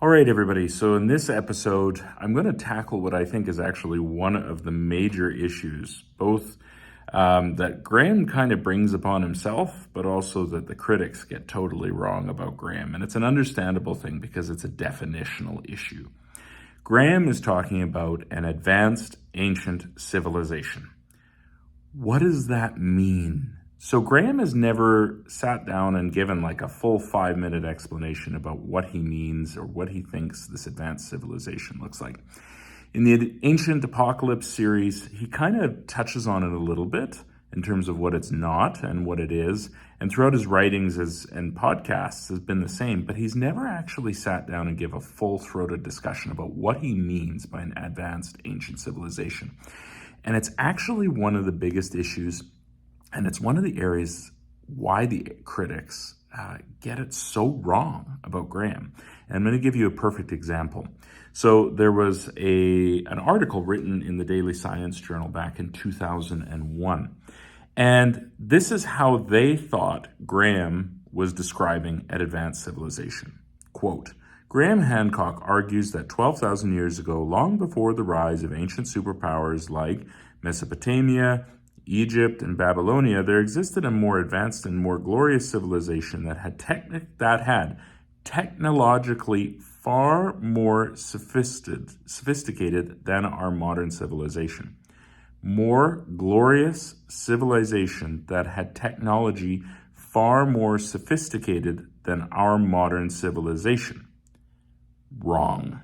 All right, everybody. So in this episode, I'm going to tackle what I think is actually one of the major issues, both that Graham kind of brings upon himself, but also that the critics get totally wrong about Graham. And it's an understandable thing because it's a definitional issue. Graham is talking about an advanced ancient civilization. What does that mean? So Graham has never sat down and given like a full 5-minute explanation about what he means or what he thinks this advanced civilization looks like. In the Ancient Apocalypse series, he kind of touches on it a little bit in terms of what it's not and what it is. And throughout his writings and podcasts has been the same, but he's never actually sat down and give a full-throated discussion about what he means by an advanced ancient civilization. And it's actually one of the biggest issues, and it's one of the areas why the critics get it so wrong about Graham. And I'm going to give you a perfect example. So there was an article written in the Daily Science Journal back in 2001. And this is how they thought Graham was describing an advanced civilization. Quote, Graham Hancock argues that 12,000 years ago, long before the rise of ancient superpowers like Mesopotamia, Egypt, and Babylonia, there existed a more advanced and more glorious civilization that had technologically far more sophisticated than our modern civilization. More glorious civilization that had technology far more sophisticated than our modern civilization. Wrong.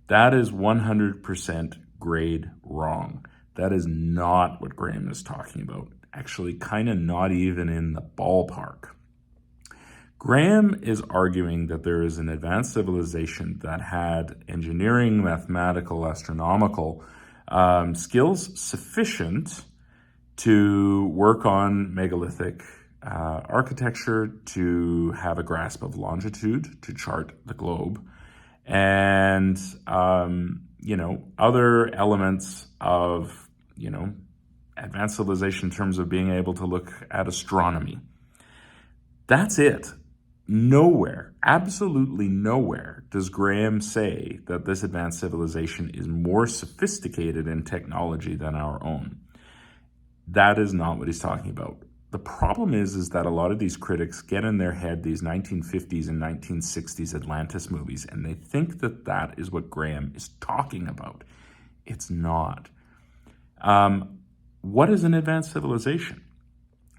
That is 100% grade wrong. That is not what Graham is talking about. Actually, kind of not even in the ballpark. Graham is arguing that there is an advanced civilization that had engineering, mathematical, astronomical skills sufficient to work on megalithic architecture, to have a grasp of longitude, to chart the globe, and other elements of advanced civilization in terms of being able to look at astronomy. That's it. Nowhere, absolutely nowhere, does Graham say that this advanced civilization is more sophisticated in technology than our own. That is not what he's talking about. The problem is that a lot of these critics get in their head these 1950s and 1960s Atlantis movies, and they think that that is what Graham is talking about. It's not. What is an advanced civilization?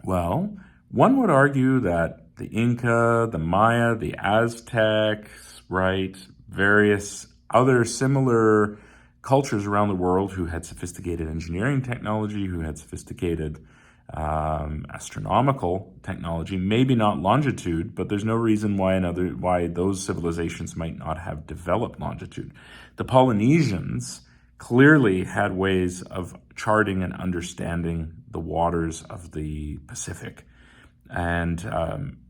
Well, one would argue that the Inca, the Maya, the Aztecs, right, various other similar cultures around the world who had sophisticated engineering technology, who had sophisticated astronomical technology, maybe not longitude, but there's no reason why those civilizations might not have developed longitude. The Polynesians clearly had ways of charting and understanding the waters of the Pacific, and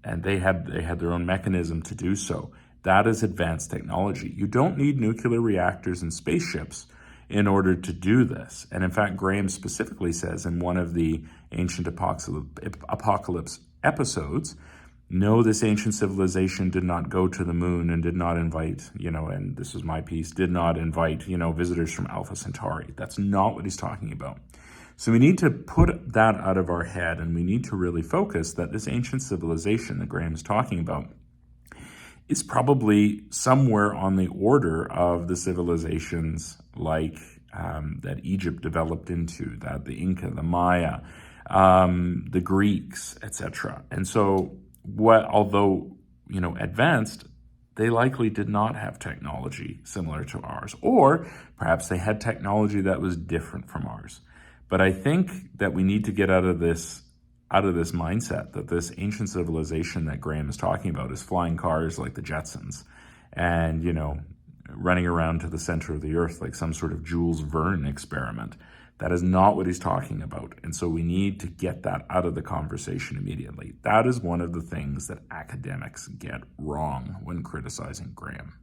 they had their own mechanism to do so. That is advanced technology. You don't need nuclear reactors and spaceships in order to do this. And in fact, Graham specifically says in one of the Ancient Apocalypse episodes, no, this ancient civilization did not go to the moon and did not invite, and this is my piece, did not invite, visitors from Alpha Centauri. That's not what he's talking about. So we need to put that out of our head, and we need to really focus that this ancient civilization that Graham is talking about is probably somewhere on the order of the civilizations like that Egypt developed into, that the Inca, the Maya, the Greeks, etc. And so although advanced, they likely did not have technology similar to ours, or perhaps they had technology that was different from ours. But I think that we need to get out of this mindset that this ancient civilization that Graham is talking about is flying cars like the Jetsons and, running around to the center of the earth like some sort of Jules Verne experiment. That is not what he's talking about. And so we need to get that out of the conversation immediately. That is one of the things that academics get wrong when criticizing Graham.